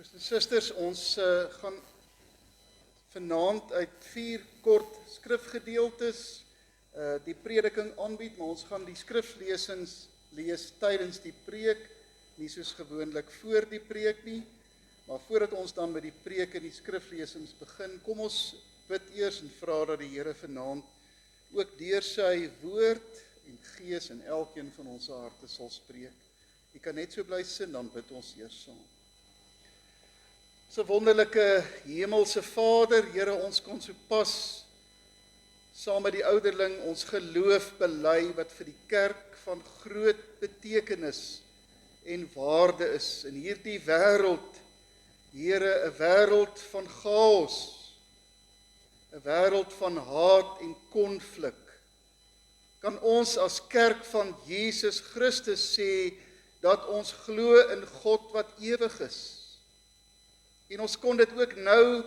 Broers en susters, ons gaan vanaand uit 4 kort skrifgedeeltes die prediking aanbied, maar ons gaan die skriflesings lees tydens die preek, nie soos gewoonlik voor die preek nie, maar voordat ons dan met die preek en die skriflesings begin, kom ons bid eers en vra dat die Here vanaand ook deur sy woord en gees in elkeen van ons harte sal spreek. Jy kan net so bly sit, dan bid ons eers saam. Ons wonderlike hemelse Vader, Here, ons kon so pas saam met die ouderling ons geloof bely wat vir die kerk van groot betekenis en waarde is in hierdie wêreld. Here, 'n wêreld van chaos, 'n wêreld van haat en konflik. Kan ons as kerk van Jesus Christus sê dat ons glo in God wat ewig is? En ons kon dit ook nou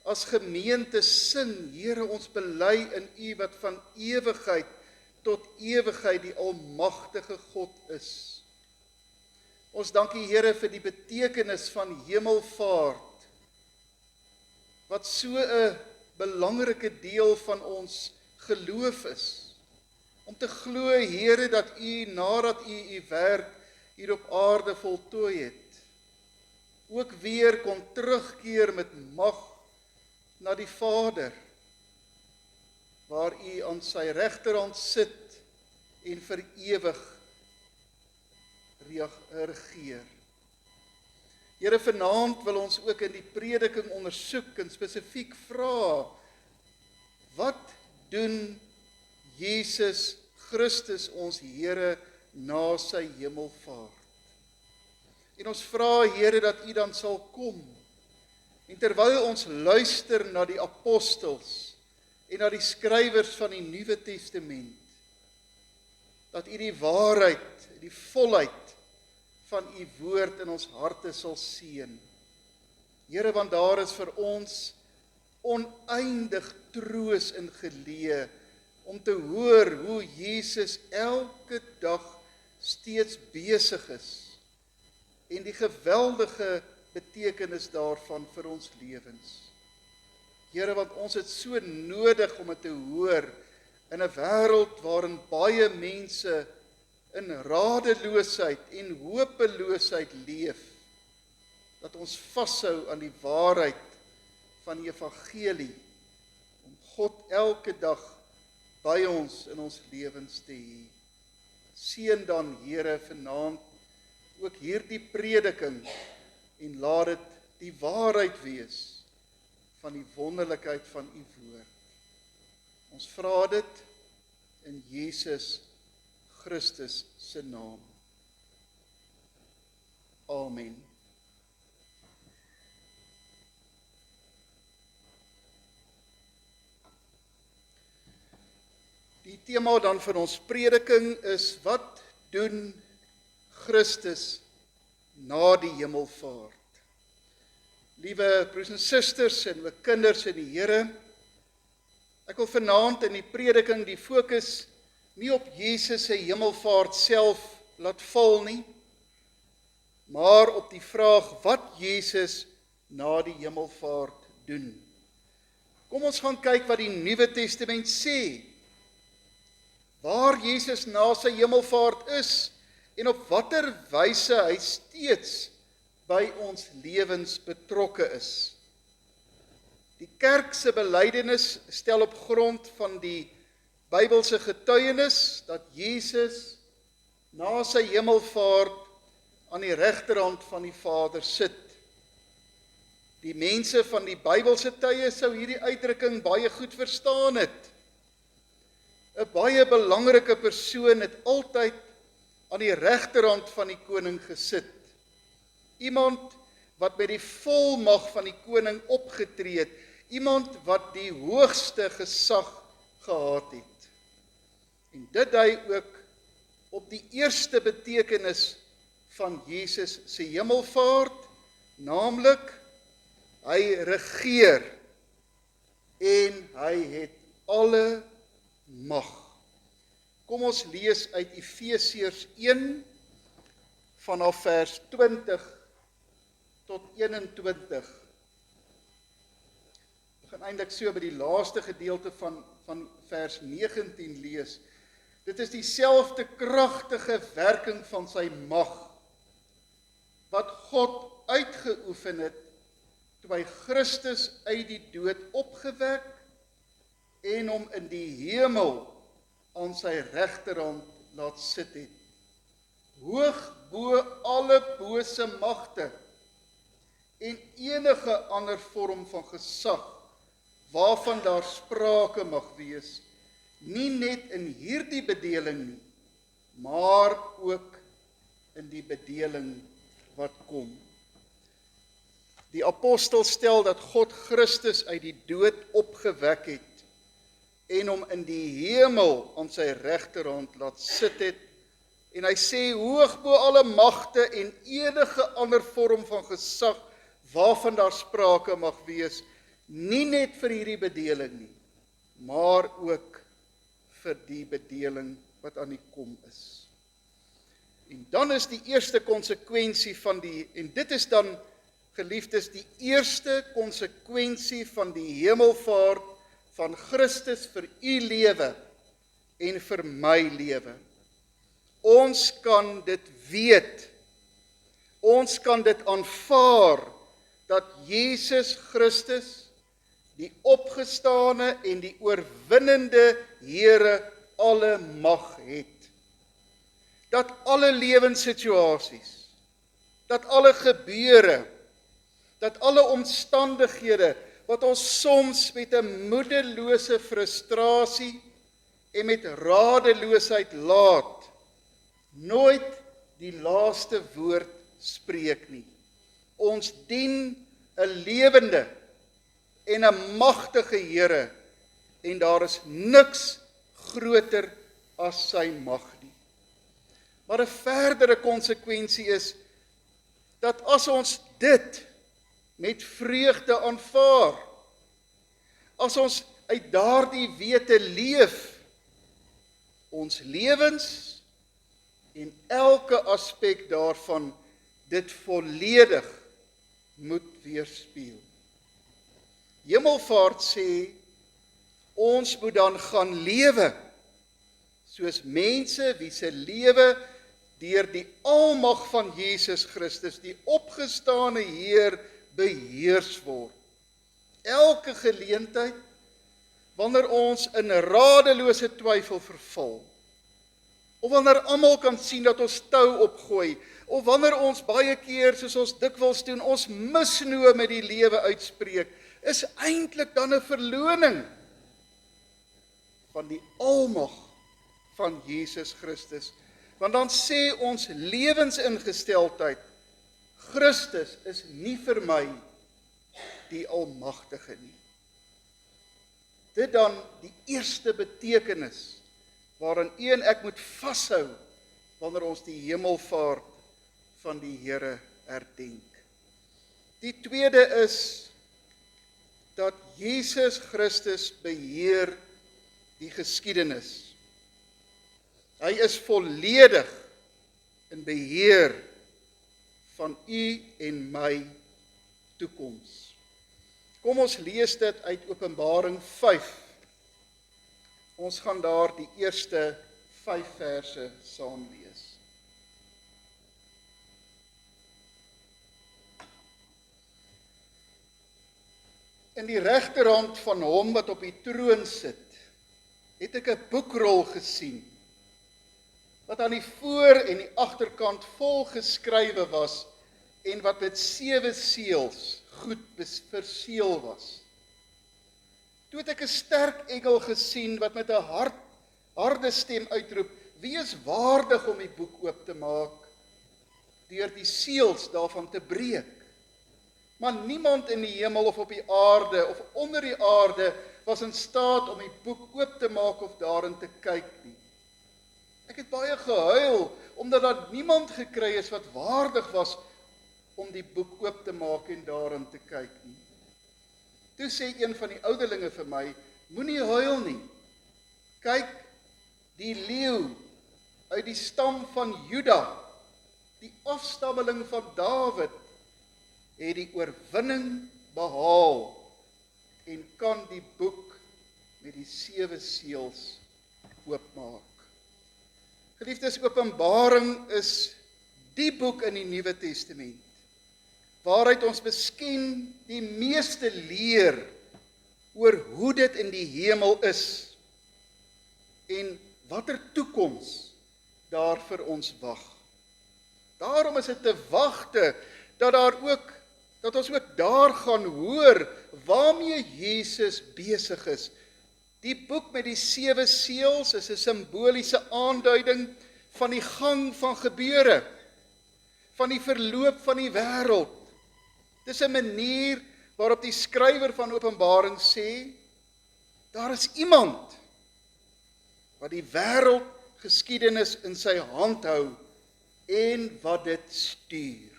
as gemeente sing, Here, ons bely in U wat van ewigheid tot ewigheid die almagtige God is. Ons dank U, Here, vir die betekenis van hemelvaart, wat so 'n belangrike deel van ons geloof is. Om te glo, Here, dat U, nadat U werk hier op aarde voltooi het, ook weer kon terugkeer met mag na die Vader, waar U aan sy regterhand sit en vir ewig regeer. Here, vanaand wil ons ook in die prediking ondersoek en spesifiek vra, wat doen Jesus Christus ons Here na sy hemelvaart? En ons vra, Here, dat U dan sal kom. En terwyl ons luister na die apostels en na die skrywers van die Nuwe Testament, dat U die waarheid, die volheid van U woord in ons harte sal seën. Here, want daar is vir ons oneindig troos in geleë om te hoor hoe Jesus elke dag steeds besig is en die geweldige betekenis daarvan vir ons lewens. Here, want ons het so nodig om dit te hoor in 'n wêreld waarin baie mense in radeloosheid en hopeloosheid leef, dat ons vashou aan die waarheid van die evangelie, om God elke dag by ons in ons lewens te hê. Seën dan, Here, vanaand ook hierdie prediking en laat dit die waarheid wees van die wonderlikheid van U woord. Ons vra dit in Jesus Christus se naam. Amen. Die tema dan van ons prediking is, wat doen Christus na die hemelvaart? Liewe broers en susters en my kinders in die Here, ek wil vanaand in die prediking die fokus nie op Jesus se hemelvaart self laat val nie, maar op die vraag wat Jesus na die hemelvaart doen. Kom ons gaan kyk wat die Nuwe Testament sê, waar Jesus na sy hemelvaart is en op watter wyse hy steeds by ons lewens betrokke is. Die kerk se belydenis stel op grond van die Bybelse getuienis dat Jesus na sy hemelvaart aan die regterhand van die Vader sit. Die mense van die Bybelse tye sou hierdie uitdrukking baie goed verstaan het. 'n baie belangrike persoon het altyd aan die regterhand van die koning gesit. Iemand wat met die volmag van die koning opgetree het, iemand wat die hoogste gesag gehad het. En dit dui ook op die eerste betekenis van Jesus se hemelvaart, naamlik hy regeer en hy het alle mag. Kom ons lees uit Efesiërs 1 vanaf vers 20 tot 21. Ek gaan eintlik so by die laaste gedeelte van vers 19 lees. Dit is dieselfde kragtige werking van sy mag, wat God uitgeoefen het, toe hy Christus uit die dood opgewek, en hom in die hemel aan sy regterhand laat sit het. Hoog bo alle bose magte en enige ander vorm van gesag, waarvan daar sprake mag wees, nie net in hierdie bedeling nie, maar ook in die bedeling wat kom. Die apostel stel dat God Christus uit die dood opgewek het, en hom in die hemel aan sy regterhand laat sit het, en hy sê hoog bo alle magte en enige ander vorm van gesag, waarvan daar sprake mag wees, nie net vir hierdie bedeling nie, maar ook vir die bedeling wat aan die kom is. En dan is die eerste konsekwensie van en dit is dan, geliefdes, die eerste konsekwensie van die hemelvaart van Christus vir u lewe en vir my lewe. Ons kan dit weet, ons kan dit aanvaar, dat Jesus Christus, die opgestane en die oorwinnende Here, alle mag het. Dat alle lewenssituasies, dat alle gebeure, dat alle omstandighede, wat ons soms met 'n moedelose frustrasie en met radeloosheid laat, nooit die laaste woord spreek nie. Ons dien 'n lewende en 'n magtige Here, en daar is niks groter as sy mag nie. Maar 'n verdere konsekwensie is, dat as ons dit met vreugde aanvaar, as ons uit daardie wete leef, ons lewens en elke aspek daarvan dit volledig moet weerspieël. Hemelvaart sê, ons moet dan gaan lewe, soos mense wie se lewe deur die almag van Jesus Christus, die opgestane Heer, beheers word. Elke geleentheid, wanneer ons in radelose twyfel verval, of wanneer almal kan sien dat ons tou opgooi, of wanneer ons baie keer, soos ons dikwels doen, ons misnoë met die lewe uitspreek, is eintlik dan 'n verloning van die almag van Jesus Christus. Want dan sê ons lewensingesteldheid, Christus is nie vir my die Almagtige nie. Dit dan die eerste betekenis waarin u en ek moet vashou wanneer ons die hemelvaart van die Here herdenk. Die tweede is dat Jesus Christus beheer die geskiedenis. Hy is volledig in beheer van u en my toekoms. Kom ons lees dit uit Openbaring 5. Ons gaan daar die eerste 5 verse saam lees. In die regterhand van hom wat op die troon sit, het ek 'n boekrol gesien, wat aan die voor en die agterkant vol geskrywe was, en wat met 7 seels goed verseël was. Toe het ek 'n sterk engel gesien, wat met 'n harde stem uitroep, wie is waardig om die boek oop te maak, deur die seels daarvan te breek? Maar niemand in die hemel of op die aarde of onder die aarde was in staat om die boek oop te maak of daarin te kyk nie. Ek het baie gehuil, omdat daar niemand gekry is wat waardig was om die boek oop te maak en daarin te kyk nie. Toe sê een van die ouderlinge vir my, moenie huil nie. Kyk, die leeu uit die stam van Juda, die afstammeling van Dawid, het die oorwinning behaal en kan die boek met die 7 seels oopmaak. Geliefdes, Openbaring is die boek in die Nuwe Testament, waaruit ons miskien die meeste leer oor hoe dit in die hemel is en watter toekoms daar vir ons wag. Daarom is dit te wagte dat ons ook daar gaan hoor waarmee Jesus besig is. Die boek met die 7 seels is 'n simboliese aanduiding van die gang van gebeure, van die verloop van die wêreld. Dis 'n manier waarop die skrywer van Openbaring sê, daar is iemand wat die wêreldgeskiedenis in sy hand hou en wat dit stuur.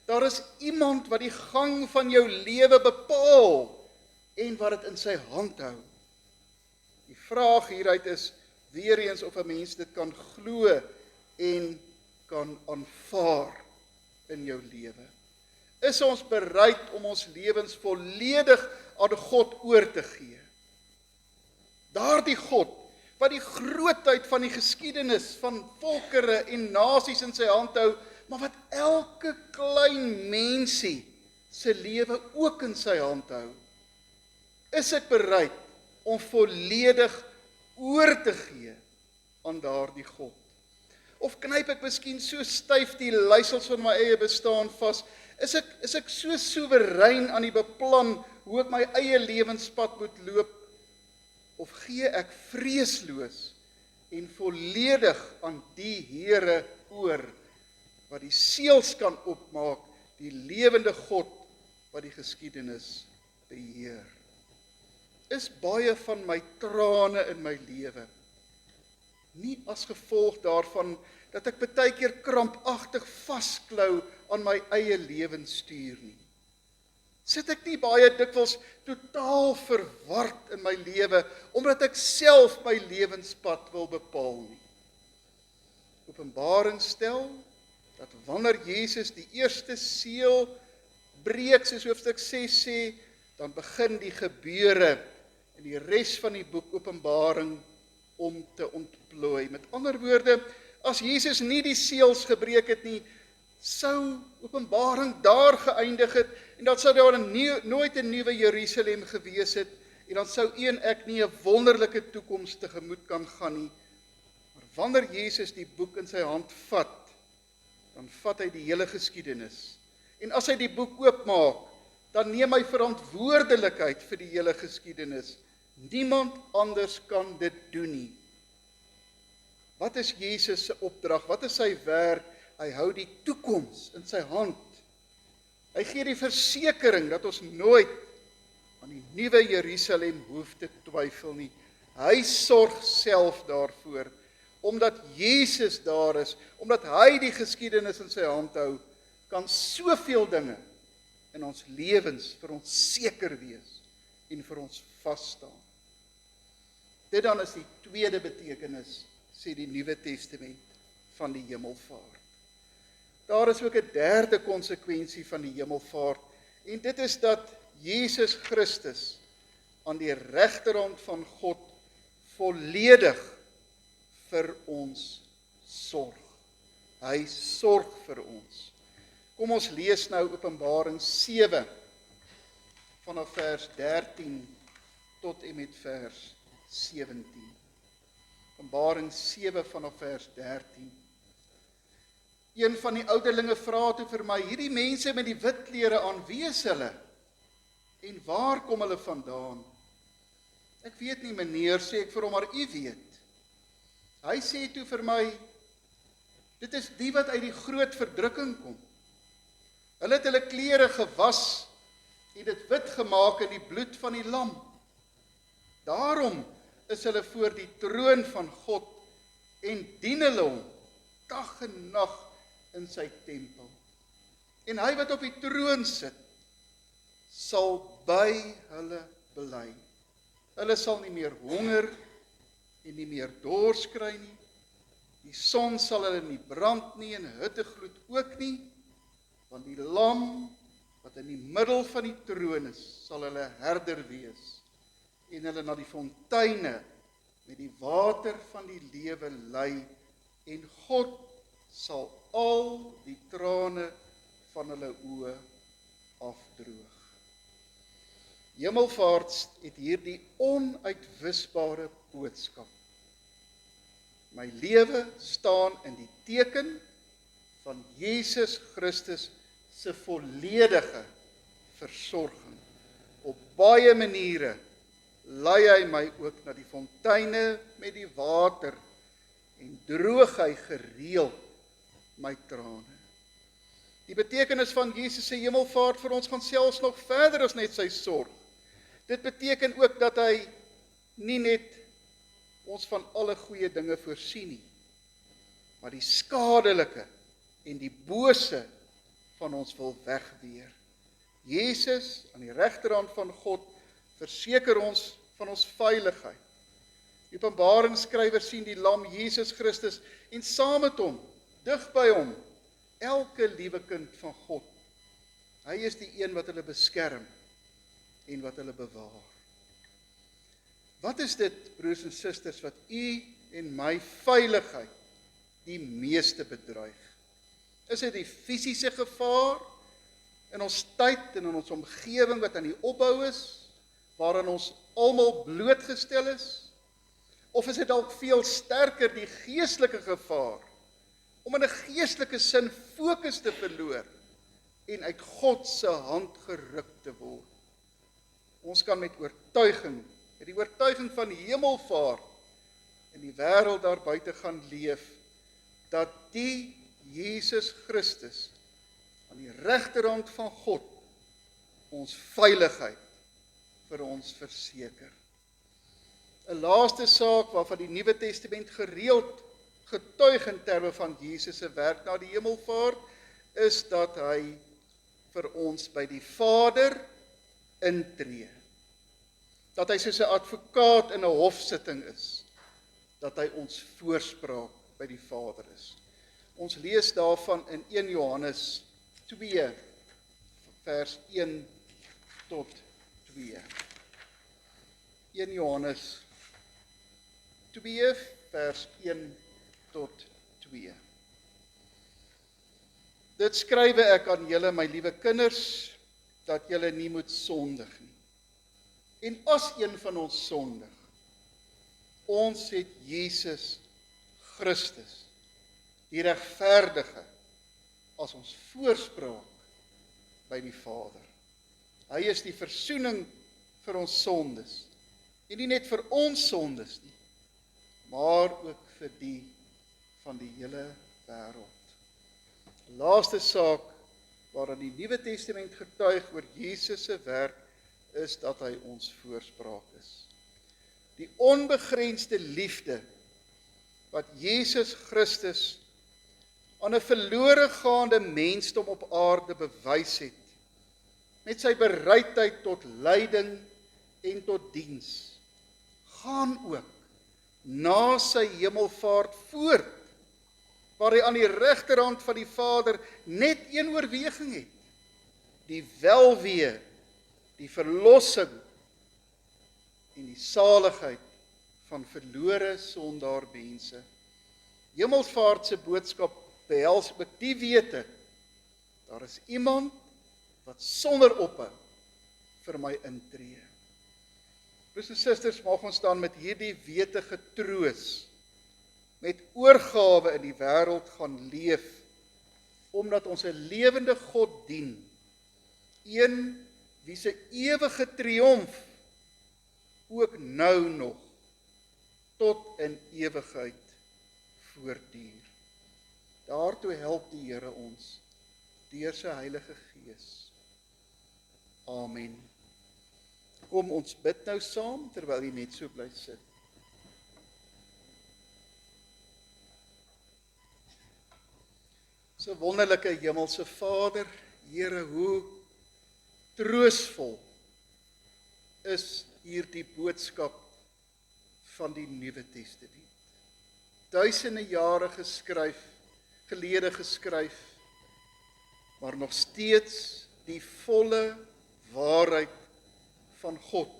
Daar is iemand wat die gang van jou lewe bepaal en wat dit in sy hand hou. Die vraag hieruit is weer eens of 'n mens dit kan glo en kan aanvaar in jou lewe. Is ons bereid om ons lewens volledig aan God oor te gee? Daardie God wat die grootheid van die geskiedenis van volkere en nasies in sy hand hou, maar wat elke klein mensie se lewe ook in sy hand hou. Is ek bereid om volledig oor te gee aan daardie God? Of knyp ek miskien so styf die leiersels van my eie bestaan vas? Is ek so soewerein aan die beplan hoe ek my eie lewenspad moet loop? Of gee ek vreesloos en volledig aan die Here oor, wat die seels kan opmaak, die lewende God wat die geskiedenis beheer? Is baie van my trane in my lewe nie as gevolg daarvan dat ek baie keer krampagtig vasklou aan my eie lewensstuur nie? Sit ek nie baie dikwels totaal verward in my lewe omdat ek self my lewenspad wil bepaal nie? Openbaring stel dat wanneer Jesus die eerste seël breek, soos hoofstuk 6 sê, dan begin die gebeure in die res van die boek Openbaring om te ontplooi. Met ander woorde, as Jesus nie die seëls gebreek het nie, sou Openbaring daar geëindig het, en dan sou daar nooit 'n nuwe Jerusalem gewees het, en dan sou ek nie 'n wonderlike toekoms tegemoet kan gaan nie. Maar wanneer Jesus die boek in sy hand vat, dan vat hy die hele geskiedenis. En as hy die boek oopmaak, dan neem hy verantwoordelikheid vir die hele geskiedenis. Niemand anders kan dit doen nie. Wat is Jesus se opdrag? Wat is sy werk? Hy hou die toekoms in sy hand. Hy gee die versekering dat ons nooit aan die nuwe Jerusalem hoef te twyfel nie. Hy sorg self daarvoor, omdat Jesus daar is, omdat hy die geskiedenis in sy hand hou, kan soveel dinge in ons lewens vir ons seker wees en vir ons vas staan. Dit dan is die tweede betekenis, sê die Nuwe Testament, van die hemelvaart. Daar is ook 'n derde konsekwensie van die hemelvaart, en dit is dat Jesus Christus aan die regterhand van God volledig vir ons sorg. Hy sorg vir ons. Kom ons lees nou Openbaring 7 vanaf vers 13 tot en met vers 17. Openbaring 7 vanaf vers 13. Een van die ouderlinge vra toe vir my, hierdie mense met die wit klere aan, wie is hulle? En waar kom hulle vandaan? Ek weet nie, meneer, sê ek vir hom, maar u weet. Hy sê toe vir my, dit is die wat uit die groot verdrukking kom. Hulle het hulle klere gewas en dit wit gemaak in die bloed van die lam. Daarom is hulle voor die troon van God en dien hulle hom dag en nag in sy tempel. En hy wat op die troon sit, sal by hulle bly. Hulle sal nie meer honger en nie meer dors kry nie. Die son sal hulle nie brand nie en hittegloed ook nie, want die lam wat in die middel van die troon is, sal hulle herder wees en hulle na die fonteine met die water van die lewe lei en God sal al die trane van hulle oë afdroog. Hemelvaart het hierdie onuitwisbare boodskap. My lewe staan in die teken van Jesus Christus se volledige versorging. Op baie maniere lei hy my ook na die fonteine met die water en droog hy gereeld my trane. Die betekenis van Jesus se hemelvaart vir ons gaan selfs nog verder as net sy sorg. Dit beteken ook dat hy nie net ons van alle goeie dinge voorsien nie, maar die skadelike en die bose van ons wil wegweer. Jesus aan die regterhand van God verseker ons van ons veiligheid. Die Openbaringsskrywer sien die lam Jesus Christus en saam met hom, dig by hom, elke liewe kind van God. Hy is die een wat hulle beskerm en wat hulle bewaar. Wat is dit, broers en susters, wat u en my veiligheid die meeste bedreig? Is dit die fisiese gevaar in ons tyd en in ons omgewing wat aan die opbou is, waarin ons almal blootgestel is? Of is dit dalk veel sterker die geestelike gevaar, om in 'n geestelike sin fokus te verloor en uit God se hand geruk te word? Ons kan met die oortuiging van hemelvaart in die wêreld daar buite gaan leef, dat die Jesus Christus aan die regterhand van God ons veiligheid vir ons verseker. 'n Laaste saak waarvan die Nuwe Testament gereeld getuig in terme van Jesus se werk na die hemelvaart, is dat hy vir ons by die Vader intree. Dat hy soos 'n advokaat in 'n hofsitting is, dat hy ons voorspraak by die Vader is. Ons lees daarvan in 1 Johannes 2, vers 1 tot 2. 1 Johannes 2, vers 1 tot 2. Dit skrywe ek aan julle, my liewe kinders, dat julle nie moet sondig nie. En as een van ons sondig, ons het Jesus Christus, die regverdige, as ons voorspraak by die Vader. Hy is die versoening vir ons sondes, en nie net vir ons sondes nie, maar ook vir die van die hele wêreld. Laaste saak waarin die Nuwe Testament getuig oor Jesus se werk, is dat hy ons voorspraak is. Die onbegrensde liefde wat Jesus Christus aan 'n verlore gaande mensdom op aarde bewys het, met sy bereidheid tot lyding en tot diens, gaan ook na sy hemelvaart voort, waar hy aan die regterhand van die Vader net een oorweging het: die welweë, die verlossing en die saligheid van verlore sondaar mense. Hemelvaart se boodskap behels ook die wete, daar is iemand wat sonder ophou vir my intree. Broers en susters, mag ons dan met hierdie wete getroos, met oorgawe in die wêreld gaan leef, omdat ons 'n lewende God dien, een wie se ewige triomf ook nou nog tot in ewigheid voortduur. Daartoe help die Here ons deur sy Heilige Gees. Amen. Kom ons bid nou saam terwyl jy net so bly sit. So wonderlike hemelse Vader, Here, hoe troosvol is hierdie boodskap van die Nuwe Testament. Duisende jare gelede geskryf, maar nog steeds die volle waarheid van God.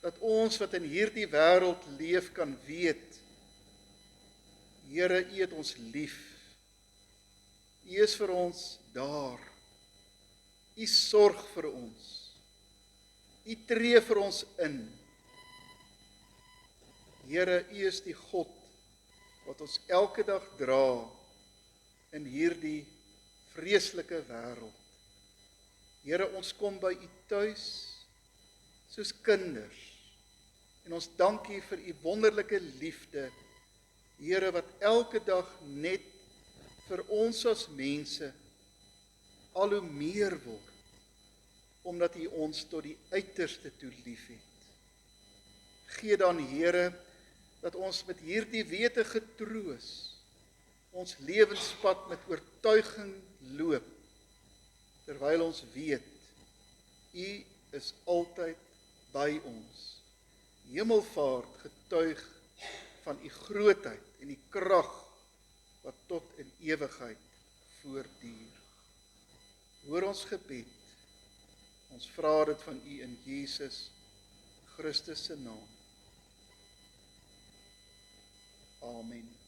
Dat ons wat in hierdie wêreld leef kan weet, Here, U het ons lief. U is vir ons daar. U sorg vir ons. U tree vir ons in. Here, U is die God wat ons elke dag dra in hierdie vreeslike wêreld. Here, ons kom by U tuis soos kinders en ons dank U vir U wonderlike liefde, Here, wat elke dag net vir ons as mense al hoe meer word, omdat U ons tot die uiterste toe liefhet. Gee dan, Here, dat ons met hierdie wete getroos ons lewenspad met oortuiging loop, terwyl ons weet, U is altyd by ons. Hemelvaart getuig van U grootheid en die krag wat tot in ewigheid voortduur. Hoor ons gebed. Ons vra dit van U in Jesus Christus se naam. Amen.